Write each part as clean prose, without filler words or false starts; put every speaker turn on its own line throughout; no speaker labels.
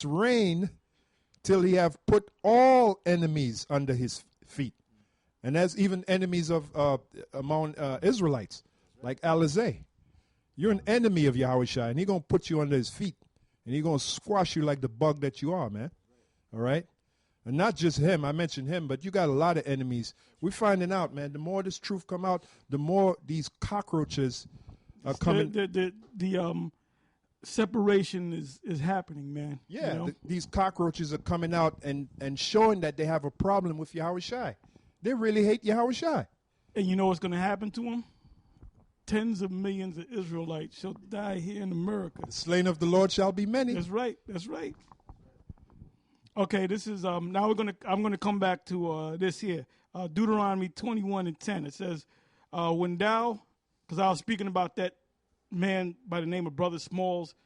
reign till he have put all enemies under his feet. And that's even enemies of among Israelites, like Alizé. You're an enemy of Yahushua, and he's going to put you under his feet. And he's going to squash you like the bug that you are, man. All right? And not just him. I mentioned him, but you got a lot of enemies. We're finding out, man, the more this truth come out, the more these cockroaches are coming.
The separation is happening, man.
Yeah,
you know?
These cockroaches are coming out and showing that they have a problem with Yahushua. They really hate Yahushua.
And you know what's going to happen to them? Tens of millions of Israelites shall die here in America.
The slain of the Lord shall be many.
That's right. That's right. Okay, this is now I'm gonna come back to this here. Deuteronomy 21:10. It says, when thou, because I was speaking about that man by the name of Brother Smalls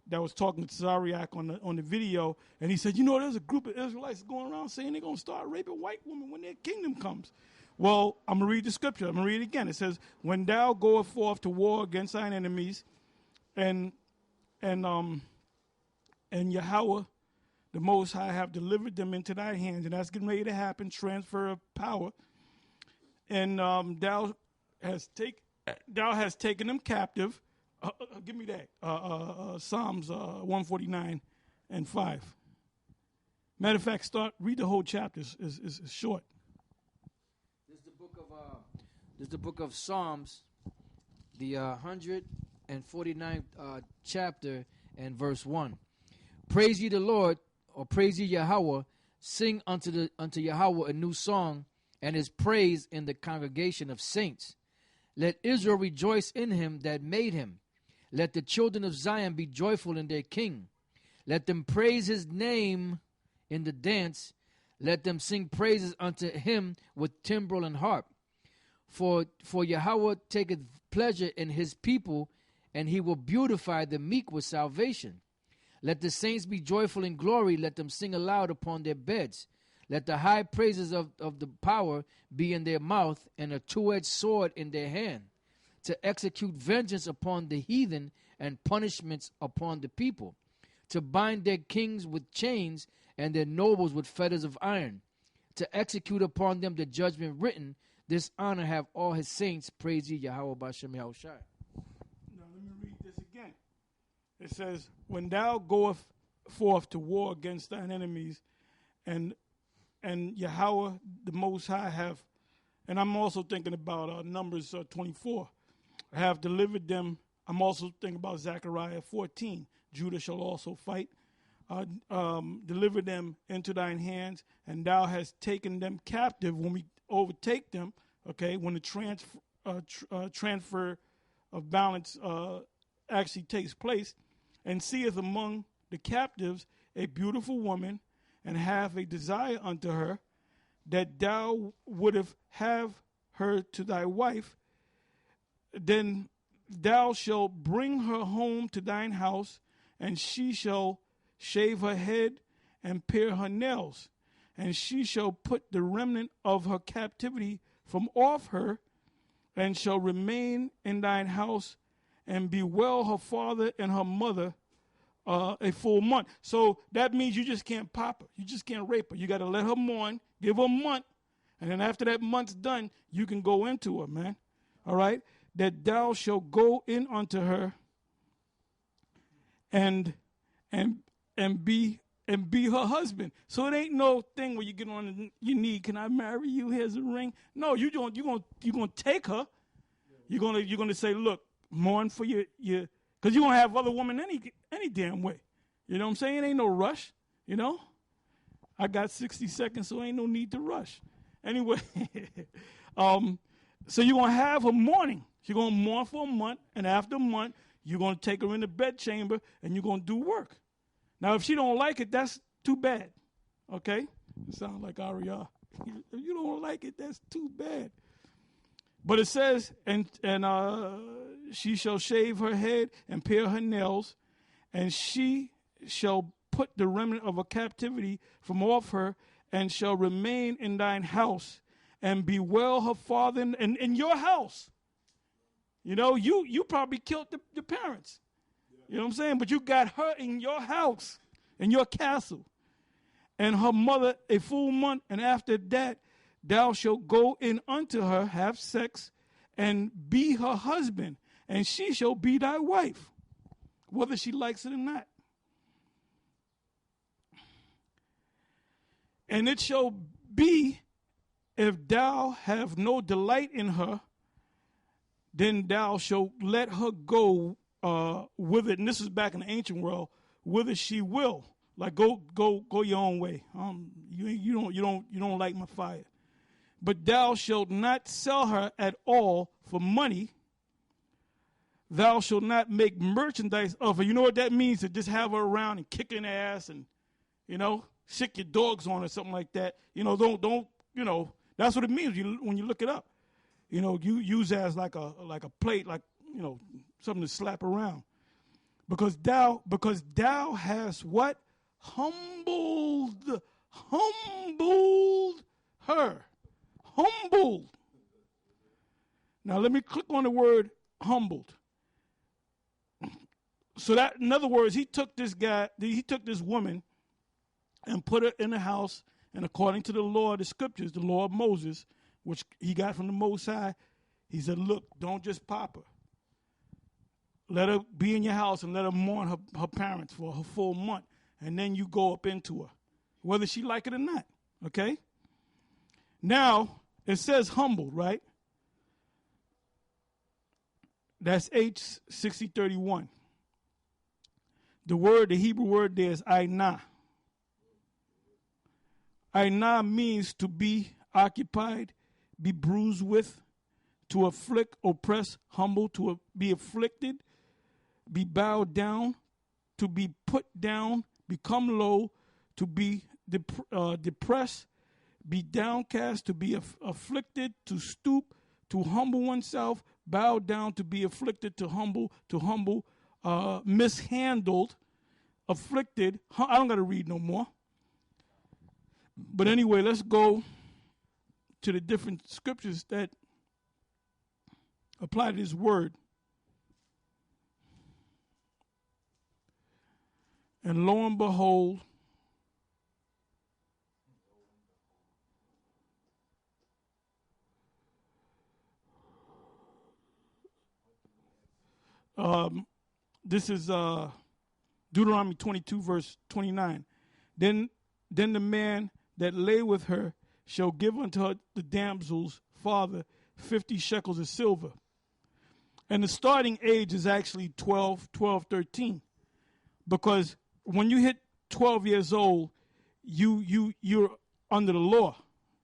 that was talking to Zariak on the video, and he said, you know, there's a group of Israelites going around saying they're gonna start raping white women when their kingdom comes. Well, I'm going to read the scripture. I'm going to read it again. It says, when thou goest forth to war against thine enemies, and Yahweh, the Most High, have delivered them into thy hands, and that's getting ready to happen, transfer of power, and thou hast taken them captive. Give me that. Psalms 149 and 5. Matter of fact, read the whole chapter. It's short.
This is the book of Psalms, the 149th chapter and verse 1. Praise ye the Lord, or praise ye Yahweh. Sing unto Yahweh a new song, and his praise in the congregation of saints. Let Israel rejoice in him that made him. Let the children of Zion be joyful in their king. Let them praise his name in the dance. Let them sing praises unto him with timbrel and harp. For Yahweh taketh pleasure in his people, and he will beautify the meek with salvation. Let the saints be joyful in glory. Let them sing aloud upon their beds. Let the high praises of the power be in their mouth, and a two-edged sword in their hand, to execute vengeance upon the heathen and punishments upon the people, to bind their kings with chains and their nobles with fetters of iron, to execute upon them the judgment written. This honor have all his saints. Praise ye Yahweh Bashem Yahushai.
Now let me read this again. It says, when thou goest forth to war against thine enemies, and Yahweh the Most High have, and I'm also thinking about Numbers 24, have delivered them. I'm also thinking about Zechariah 14. Judah shall also fight. Deliver them into thine hands, and thou hast taken them captive. When we overtake them, okay, when the transfer of balance actually takes place, and seeth among the captives a beautiful woman, and have a desire unto her, that thou wouldest have her to thy wife, then thou shalt bring her home to thine house, and she shall shave her head and pare her nails, and she shall put the remnant of her captivity from off her, and shall remain in thine house, and bewail her father and her mother a full month. So that means you just can't pop her. You just can't rape her. You got to let her mourn, give her a month, and then after that month's done, you can go into her, man. All right? That thou shalt go in unto her and be her husband. So it ain't no thing where you get on your knee. Can I marry you? Here's a ring. No, you're gonna take her. You're gonna say, look, mourn for your, because you're gonna have other women any damn way. You know what I'm saying? Ain't no rush. You know, I got 60 seconds, so ain't no need to rush. Anyway, so you're gonna have her mourning. You're gonna mourn for a month, and after a month, you're gonna take her in the bedchamber, and you're gonna do work. Now, if she don't like it, that's too bad. Okay? It sounds like Ariana. If you don't like it, that's too bad. But it says, and she shall shave her head and pare her nails, and she shall put the remnant of her captivity from off her, and shall remain in thine house, and bewail her father in your house. You know, you probably killed the parents. You know what I'm saying? But you got her in your house. in your castle, and her mother a full month, and after that thou shalt go in unto her, have sex, and be her husband, and she shall be thy wife, whether she likes it or not. And it shall be, if thou have no delight in her, then thou shalt let her go with it. And this is back in the ancient world, whither she will. Like go your own way. You don't light my fire. But thou shalt not sell her at all for money. Thou shalt not make merchandise of her. You know what that means? To just have her around and kick in ass and, sick your dogs on or something like that. Don't. That's what it means when you look it up. You use it as like a plate, like something to slap around. Because thou hast what? Humbled her. Humbled. Now let me click on the word humbled. So that, in other words, he took this woman and put her in the house, and according to the law of the scriptures, the law of Moses, which he got from the Most High, he said, look, don't just pop her. Let her be in your house and let her mourn her parents for her full month, and then you go up into her, whether she like it or not, okay? Now, it says humbled, right? That's H6031. The Hebrew word there is ainah. Ainah means to be occupied, be bruised with, to afflict, oppress, humble, to be afflicted, be bowed down, to be put down, become low, to be depressed, be downcast, to be afflicted, to stoop, to humble oneself, bow down, to be afflicted, to humble, mishandled, afflicted. I don't got to read no more. But anyway, let's go to the different scriptures that apply to this word. And lo and behold, this is Deuteronomy 22, verse 29. Then the man that lay with her shall give unto her the damsel's father 50 shekels of silver. And the starting age is actually 12, 13. Because when you hit 12 years old, you're under the law.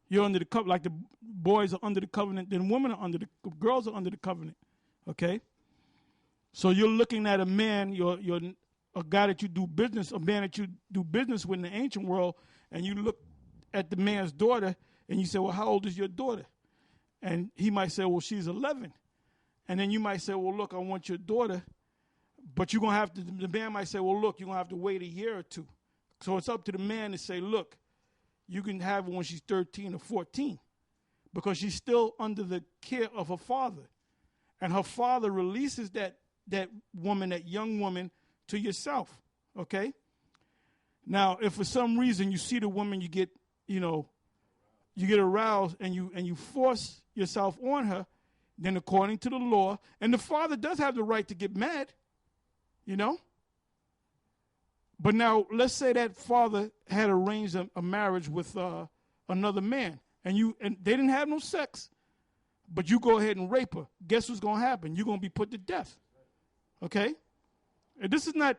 You're under the covenant. Like the boys are under the covenant, then women are girls are under the covenant. Okay? So you're looking at a man, you're a guy that you do business, a man that you do business with in the ancient world, and you look at the man's daughter and you say, well, how old is your daughter? And he might say, well, she's 11. And then you might say, well, look, I want your daughter. But you're going to have to, the man might say, well, look, you're going to have to wait a year or two. So it's up to the man to say, look, you can have her when she's 13 or 14 because she's still under the care of her father. And her father releases that woman, that young woman, to yourself, okay? Now, if for some reason you see the woman, you get aroused and you force yourself on her, then according to the law, and the father does have the right to get mad, But now, let's say that father had arranged a marriage with another man, and they didn't have no sex, but you go ahead and rape her. Guess what's going to happen? You're going to be put to death. Okay? And this is not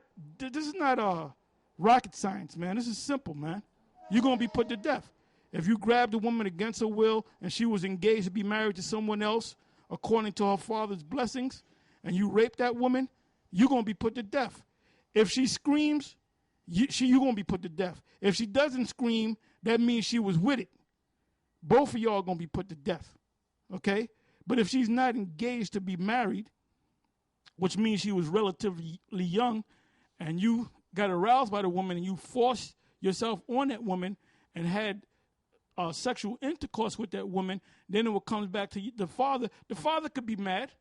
rocket science, man. This is simple, man. You're going to be put to death. If you grabbed a woman against her will and she was engaged to be married to someone else according to her father's blessings, and you rape that woman, you're going to be put to death. If she screams, you're going to be put to death. If she doesn't scream, that means she was with it. Both of y'all are going to be put to death. Okay? But if she's not engaged to be married, which means she was relatively young, and you got aroused by the woman and you forced yourself on that woman and had sexual intercourse with that woman, then it comes back to the father. The father could be mad,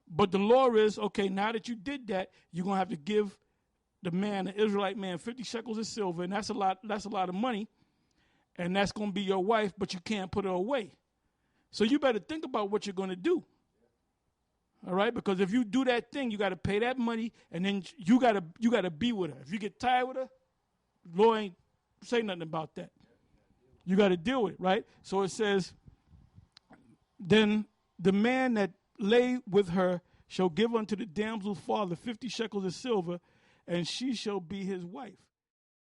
But the law is, okay, now that you did that, you're going to have to give the man, the Israelite man, 50 shekels of silver, and that's a lot of money, and that's going to be your wife, but you can't put her away. So you better think about what you're going to do. All right? Because if you do that thing, you got to pay that money, and then you got to be with her. If you get tired with her, Lord ain't say nothing about that. You got to deal with it, right? So it says, then the man that lay with her shall give unto the damsel's father 50 shekels of silver, and she shall be his wife.